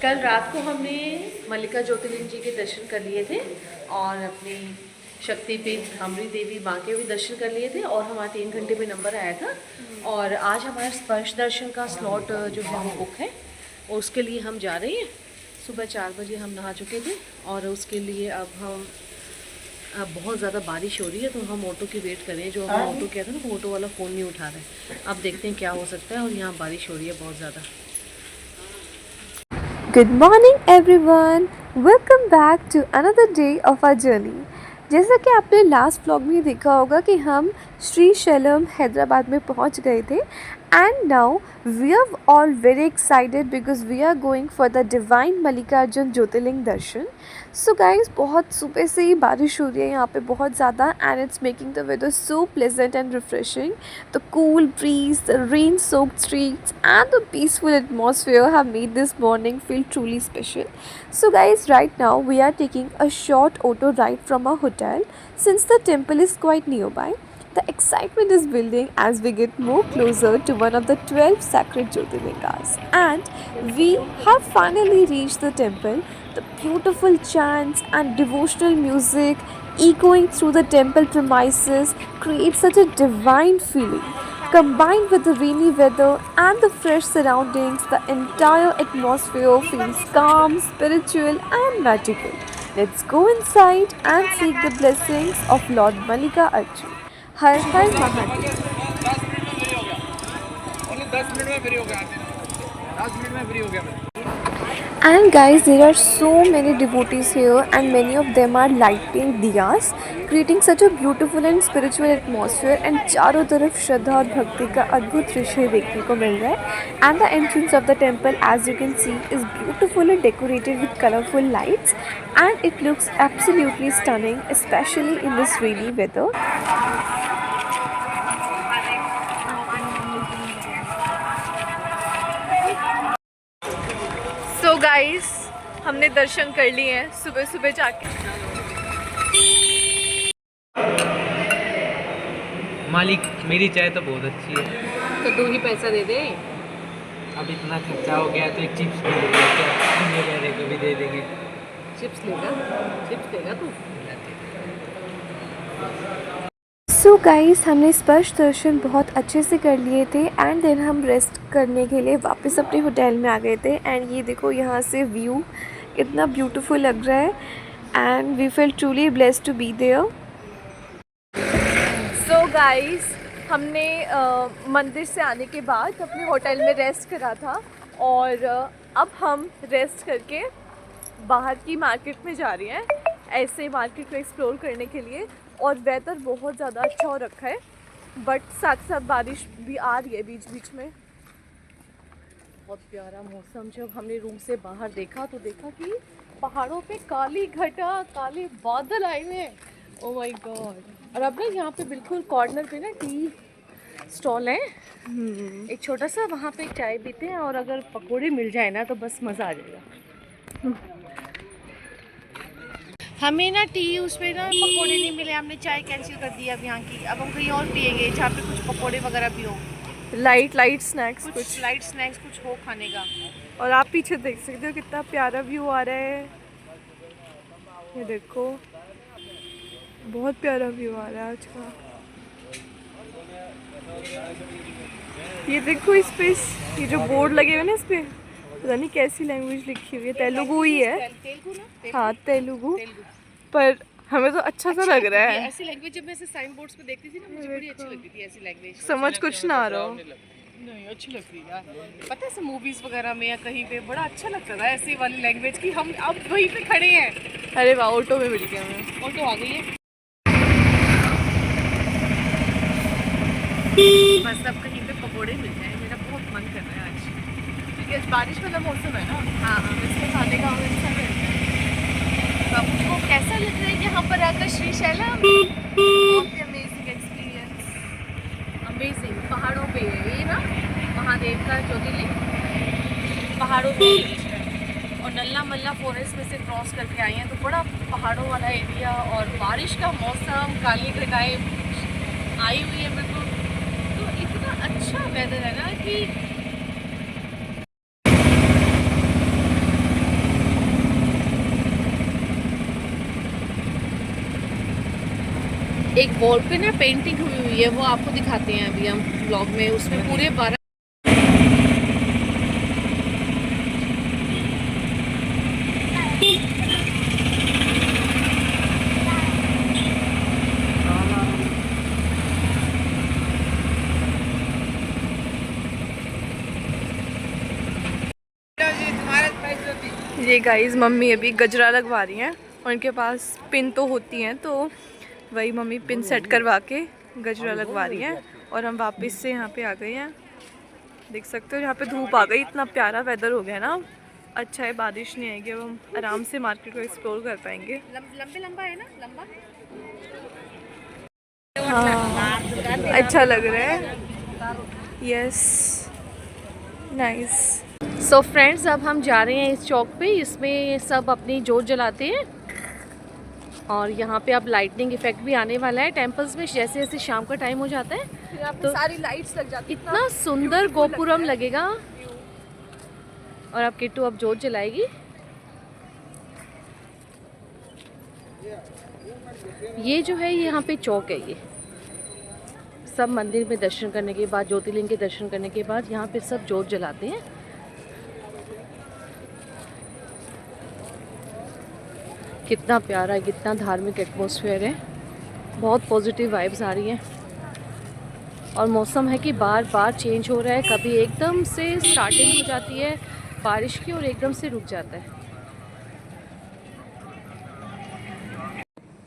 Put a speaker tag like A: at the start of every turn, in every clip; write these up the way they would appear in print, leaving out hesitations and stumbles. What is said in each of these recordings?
A: कल रात को हमने मल्लिका ज्योतिर्लिंग जी के दर्शन कर लिए थे और अपनी शक्तिपीठ धामरी देवी माँ के भी दर्शन कर लिए थे और हमारा 3 घंटे में नंबर आया था। और आज हमारा स्पर्श दर्शन का स्लॉट जो है वो बुक है और उसके लिए हम जा रहे हैं। सुबह 4 बजे हम नहा चुके थे और उसके लिए अब बहुत ज़्यादा बारिश हो रही है तो हम ऑटो की वेट कर रहे हैं। जो हम ऑटो किया था ना, ऑटो वाला फ़ोन नहीं उठा रहा है। अब देखते हैं क्या हो सकता है। और यहाँ बारिश हो रही है बहुत ज़्यादा।
B: Good morning everyone. Welcome back to another day of our journey. जैसा कि आपने लास्ट व्लॉग में देखा होगा कि हम श्री शैलम हैदराबाद में पहुंच गए थे and now we are all very excited because we are going for the divine Mallikarjun Jyotirlinga darshan. So guys बहुत सुबह से ही बारिश हो रही है यहाँ पे बहुत ज़्यादा and it's making the weather so pleasant and refreshing. The cool breeze, the rain-soaked streets and the peaceful atmosphere have made this morning feel truly special. So guys, right now we are taking a short auto ride from our hotel since the temple is quite nearby. The excitement is building as we get more closer to one of the 12 sacred Jyotirlingas. And we have finally reached the temple. The beautiful chants and devotional music echoing through the temple premises create such a divine feeling. Combined with the rainy weather and the fresh surroundings, the entire atmosphere feels calm, spiritual and magical. Let's go inside and seek the blessings of Lord Mallika Arjun. Her her Mahadev.
C: 10 minute में free हो गया. 10 minute में free हो गया.
B: And guys, there are so many devotees here and many of them are lighting diyas, creating such a beautiful and spiritual atmosphere. And चारों तरफ श्रद्धा और भक्ति का अद्भुत दृश्य देखने को मिल रहा है. And the entrance of the temple, as you can see, is beautifully decorated with colorful lights and it looks absolutely stunning, especially in this rainy weather.
A: तो गाइस हमने दर्शन कर लिए हैं सुबह सुबह जाके.
C: मालिक मेरी चाय तो बहुत अच्छी है.
A: तो तू ही पैसा दे दे.
C: अब इतना खर्चा हो गया तो एक चिप्स भी ले लो. क्या मेरे को भी दे देंगे.
A: चिप्स लेगा तू.
B: सो गाइस, हमने स्पर्श दर्शन बहुत अच्छे से कर लिए थे एंड देन हम रेस्ट करने के लिए वापस अपने होटल में आ गए थे. एंड ये देखो यहाँ से व्यू इतना ब्यूटीफुल लग रहा है and we feel truly blessed to be there.
A: So guys हमने मंदिर से आने के बाद अपने होटल में रेस्ट करा था और अब हम रेस्ट करके बाहर की मार्केट में जा रहे हैं ऐसे मार्केट को एक्सप्लोर करने के लिए. और वेदर बहुत ज़्यादा अच्छा हो रखा है बट साथ साथ बारिश भी आ रही है बीच बीच में. बहुत प्यारा मौसम. जब हमने रूम से बाहर देखा तो देखा कि पहाड़ों पे काली घटा काले बादल आए हुए हैं. Oh my God. और अब ना यहाँ पे बिल्कुल कॉर्नर पे ना टी स्टॉल है. एक छोटा सा वहाँ पे चाय पीते हैं और अगर पकोड़े मिल जाए ना तो बस मज़ा आ जाएगा.
D: हमें ना टी उसमें ना पकोड़े नहीं मिले. हमने चाय कैंसिल कर दी अब यहाँ की. अब हम कहीं और पिएंगे जहाँ पे कुछ पकोड़े वगैरह भी हो.
A: लाइट स्नैक्स
D: कुछ लाइट स्नैक्स कुछ हो खाने का.
A: और आप पीछे देख सकते हो कितना प्यारा व्यू आ रहा है. ये देखो बहुत प्यारा व्यू आ रहा है आज का. ये देखो इस पे ये जो बोर्ड लगे हुए ना इस पे पता नहीं कैसी लैंग्वेज लिखी हुई है. तेलुगु ही है. हाँ तेलुगु. पर हमें तो अच्छा सा लग रहा है.
D: ऐसी लैंग्वेज जब मैं ऐसे साइन बोर्ड्स पे देखती थी ना मुझे बड़ी अच्छी लगती थी ऐसी लैंग्वेज.
A: समझ कुछ ना आ रहा हो.
D: नहीं अच्छी लगती है यार. पता है ऐसे मूवीज वगैरह में या कहीं पे बड़ा अच्छा लगता था ऐसी वाली लैंग्वेज की. हम अब वहीं पे खड़े हैं.
A: अरे वाह ऑटो में मिल गया हमें.
D: ऑटो आ गई है. बस अब कहीं पे पकोड़े मिल जाए. मेरा बहुत मन कर रहा है आज क्योंकि आज बारिश वाला मौसम है ना. हाँ इसमें खाने का हमें अच्छा लगता है. तो आपको कैसा लग रहा है यहाँ पर आकर श्री शैलम? बहुत ही अमेजिंग एक्सपीरियंस. अमेजिंग. पहाड़ों पे है ये ना महादेव का ज्योतिर्लिंग पहाड़ों पे है और नल्ला मल्ला फॉरेस्ट में से क्रॉस करके आई हैं तो बड़ा पहाड़ों वाला एरिया और बारिश का मौसम. काली घटाएं आई हुई है बिल्कुल. तो इतना अच्छा वेदर है ना कि एक वॉल पे ना पेंटिंग हुई हुई है, वो आपको दिखाते हैं अभी हम ब्लॉग में। उसमें पूरे 12
A: ये गाइस मम्मी अभी गजरा लगवा रही हैं। उनके पास पिन तो होती हैं, तो वही मम्मी पिन सेट करवा के गजरा लगवा रही हैं। और हम वापस से यहाँ पे आ गए हैं। देख सकते हो यहाँ पे धूप आ गई, इतना प्यारा वेदर हो गया ना। अच्छा है बारिश नहीं आएगी, अब हम आराम से मार्केट को एक्सप्लोर कर पाएंगे।
D: लंबा है ना, लंबा।
A: हाँ अच्छा लग रहा है। Yes nice.
D: सो फ्रेंड्स, अब हम जा रहे हैं इस चौक पे। इसमें सब अपनी जोत जलाते हैं और यहाँ पे अब लाइटनिंग इफेक्ट भी आने वाला है टेम्पल्स में। जैसे जैसे शाम का टाइम हो जाता है
A: तो सारी लाइट्स लग जाती हैं,
D: इतना सुंदर गोपुरम लगेगा। और अब किट्टू अब जोत जलाएगी। ये जो है यहाँ पे चौक है, ये सब मंदिर में दर्शन करने के बाद, ज्योतिर्लिंग के दर्शन करने के बाद यहाँ पे सब जोत जलाते हैं। कितना प्यारा है, कितना धार्मिक एटमॉस्फेयर है, बहुत पॉजिटिव वाइब्स आ रही हैं। और मौसम है कि बार बार चेंज हो रहा है, कभी एकदम से स्टार्टिंग हो जाती है बारिश की और एकदम से रुक जाता है।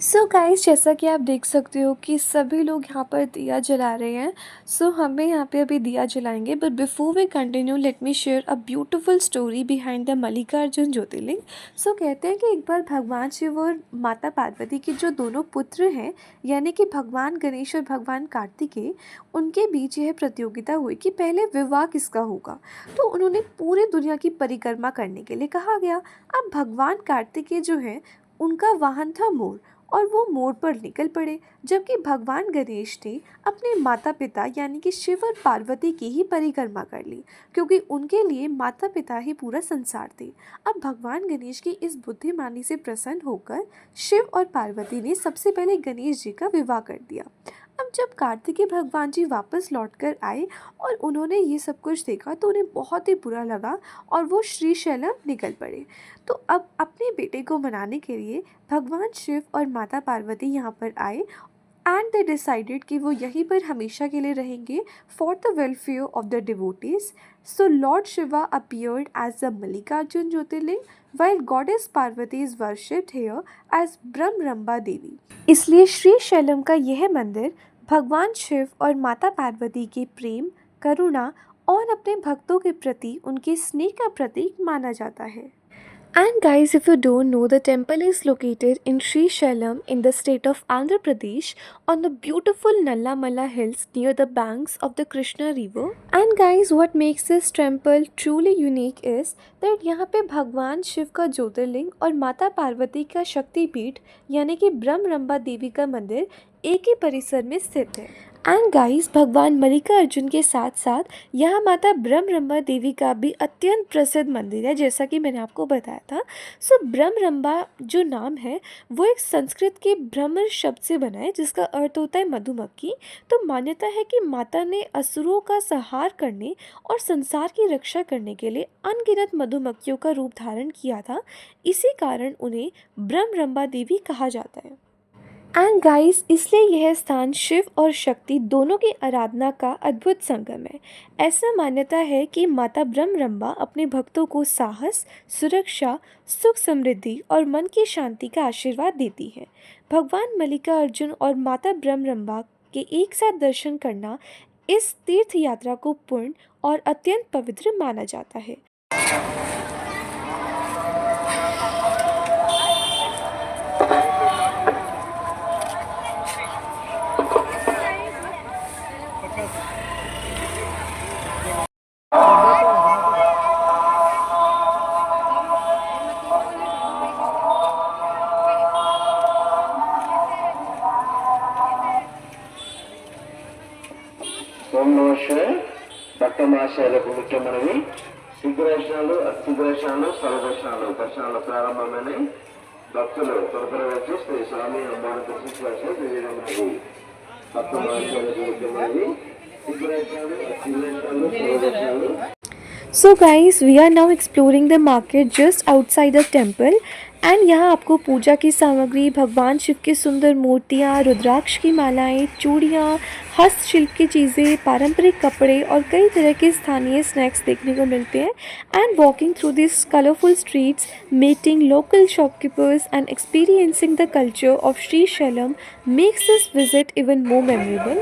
B: सो गाइस, जैसा कि आप देख सकते हो कि सभी लोग यहाँ पर दिया जला रहे हैं। सो हमें यहाँ पे अभी दिया जलाएंगे, but before we continue let me share a beautiful story behind the Mallikarjun Jyotirlinga. So कहते हैं कि एक बार भगवान शिव और माता पार्वती के जो दोनों पुत्र हैं, यानी कि भगवान गणेश और भगवान कार्तिकेय, उनके बीच यह प्रतियोगिता हुई कि पहले विवाह किसका होगा। तो उन्होंने पूरी दुनिया की परिक्रमा करने के लिए कहा गया। अब भगवान कार्तिकेय जो है, उनका वाहन था मोर, और वो मोर पर निकल पड़े, जबकि भगवान गणेश ने अपने माता पिता यानी कि शिव और पार्वती की ही परिक्रमा कर ली, क्योंकि उनके लिए माता पिता ही पूरा संसार थे। अब भगवान गणेश की इस बुद्धिमानी से प्रसन्न होकर शिव और पार्वती ने सबसे पहले गणेश जी का विवाह कर दिया। अब जब कार्तिकेय भगवान जी वापस लौटकर आए और उन्होंने ये सब कुछ देखा, तो उन्हें बहुत ही बुरा लगा और वो श्रीशैलम निकल पड़े। तो अब अपने बेटे को मनाने के लिए भगवान शिव और माता पार्वती यहाँ पर आए एंड दे डिसाइडेड कि वो यहीं पर हमेशा के लिए रहेंगे for the welfare of the devotees. So lord Shiva appeared as the Mallikarjun Jyotirlinga while goddess Parvati is worshipped here as Bhramaramba Devi. इसलिए श्रीशैलम का यह मंदिर भगवान शिव और माता पार्वती के प्रेम, करुणा और अपने भक्तों के प्रति उनके स्नेह का प्रतीक माना जाता है। And guys, if you don't know, the temple is located in Srisailam in the state of Andhra Pradesh on the beautiful Nallamala hills near the banks of the Krishna river. And guys, what makes this temple truly unique is that यहाँ पे भगवान शिव का ज्योतिर्लिंग और माता पार्वती का शक्तिपीठ यानी कि ब्रह्मरंबा देवी का मंदिर एक ही परिसर में स्थित है। एंड गाइस, भगवान मल्लिकार्जुन के साथ साथ यहाँ माता ब्रह्मरंबा देवी का भी अत्यंत प्रसिद्ध मंदिर है, जैसा कि मैंने आपको बताया था। सो ब्रह्मरंबा जो नाम है वो एक संस्कृत के भ्रमर शब्द से बना है, जिसका अर्थ होता है मधुमक्खी। तो मान्यता है कि माता ने असुरों का संहार करने और संसार की रक्षा करने के लिए अनगिनत मधुमक्खियों का रूप धारण किया था, इसी कारण उन्हें ब्रह्मरंबा देवी कहा जाता है। एंड गाइस, इसलिए यह स्थान शिव और शक्ति दोनों की आराधना का अद्भुत संगम है। ऐसा मान्यता है कि माता ब्रह्मरंबा अपने भक्तों को साहस, सुरक्षा, सुख समृद्धि और मन की शांति का आशीर्वाद देती है। भगवान मल्लिकार्जुन और माता ब्रह्मरंबा के एक साथ दर्शन करना इस तीर्थ यात्रा को पूर्ण और अत्यंत पवित्र माना जाता है।
E: ఓం నమః శివాయ. భక్త మహాశయులకు ముఖ్య మనవి, శీఘ్రదర్శనాలు, అతిశీఘ్రదర్శనాలు, సర్వదర్శనాలు దర్శనాలు ప్రారంభమైనాయి. భక్తులు త్వరగా వచ్చేస్తే స్వామి అమ్మవారిని దర్శించవచ్చు. వివేకమైనది భక్త మహాశయులకు ముఖ్యమైనది సిగ్గురేషాలు.
B: So guys, we are now exploring the market just outside the temple and यहाँ आपको पूजा की सामग्री, भगवान शिव की सुंदर मूर्तियाँ, रुद्राक्ष की मालाएं, चूड़ियाँ, हस्तशिल्प की चीज़ें, पारंपरिक कपड़े और कई तरह के स्थानीय स्नैक्स देखने को मिलते हैं. And walking through this colourful streets, meeting local shopkeepers and experiencing the culture of Shri Shailam makes this visit even more memorable.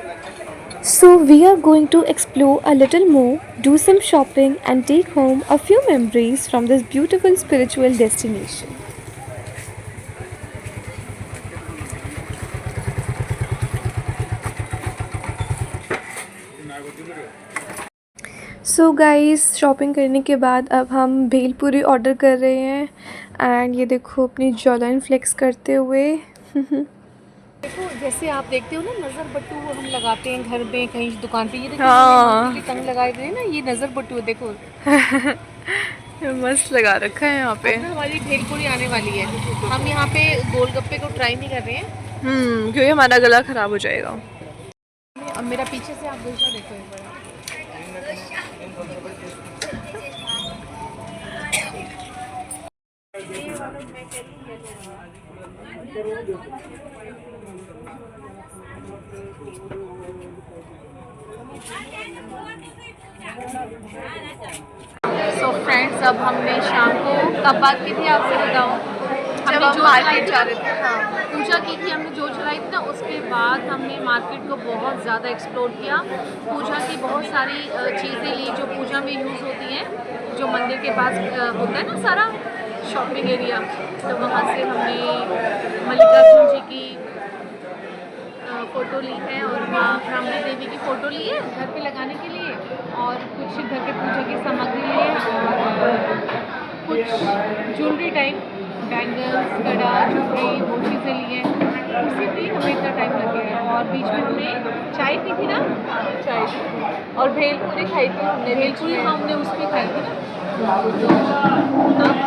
B: So we are going to explore a little more, do some shopping and take home a few memories from this beautiful spiritual destination. So guys, shopping करने के बाद अब हम bhelpuri order कर रहे हैं. And ये देखो अपनी जॉलाइन फ्लेक्स करते हुए.
D: देखो जैसे आप देखते हो ना, नज़र बट्टू हम लगाते हैं घर में कहीं दुकान पे. ये देखो
A: हाँ।
D: टंग लगाए हुए हैं ना, ये नज़र बट्टू देखो.
A: मस्त लगा रखा है यहाँ पे.
D: हमारी भेलपूरी आने वाली है. हम यहाँ पे गोलगप्पे को ट्राई नहीं कर रहे हैं
A: क्योंकि हमारा गला ख़राब हो जाएगा.
D: अब मेरा पीछे से आप दूसरा देखो एक बार. सो फ्रेंड्स, अब हमने शाम को कब बात की थी आपसे बताओ?
A: जब हम मार्केट जा रहे थे. हाँ,
D: पूजा की थी हमने, जो चलाई थी ना, उसके बाद हमने मार्केट को बहुत ज़्यादा एक्सप्लोर किया. पूजा की बहुत सारी चीज़ें ली जो पूजा में यूज़ होती हैं, जो मंदिर के पास होता है ना सारा शॉपिंग एरिया. तो वहाँ से हमने मल्लिकार्जुन जी की फ़ोटो ली है और माँ ब्राह्मणी देवी की फ़ोटो ली है घर पे लगाने के लिए, और कुछ घर के पूजा की सामग्री ली है, और कुछ ज्वेलरी टाइप, बैंगल्स, कड़ा, चुनरी, वो चीज़ें ली हैं. उसी पे हमें इतना टाइम लग गया है. और बीच में हमने चाय पी थी ना,
A: चाय और भेलपूरी खाई थी हमने.
D: भेलपूरी हमने उस पर खाई थी ना. तो अब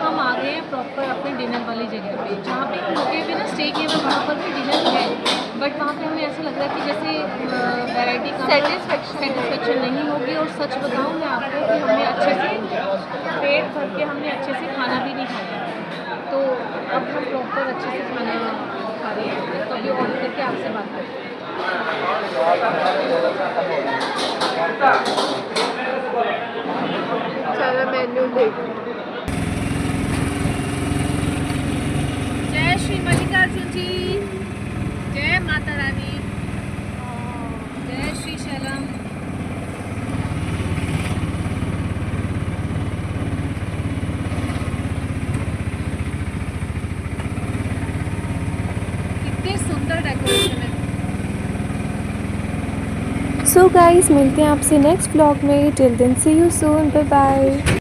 D: हम आ गए हैं प्रॉपर अपने डिनर वाली जगह पे, जहाँ पे हम रुके हुए ना, स्टे किए हुए वहाँ पर भी डिनर है, बट वहाँ पे हमें ऐसा लग रहा है कि जैसे वैरायटी का सेटिस्फेक्शन नहीं होगी. और सच बताऊँ मैं आपको कि हमने अच्छे से पेट भर के हमने अच्छे से खाना भी नहीं खाया. तो अब हम प्रॉपर अच्छे से खाना खा रहे हैं. तो अभी ऑर्डर करके आपसे बात करते हैं.
A: चलो मेन्यू देख.
D: जय श्री मल्लिकार्जुन जी, जय माता रानी, जय श्री शैलम. कितने सुंदर डेकोरेशन है.
B: सो गाइस, मिलते हैं आपसे नेक्स्ट व्लॉग में. Till then see you soon, bye bye.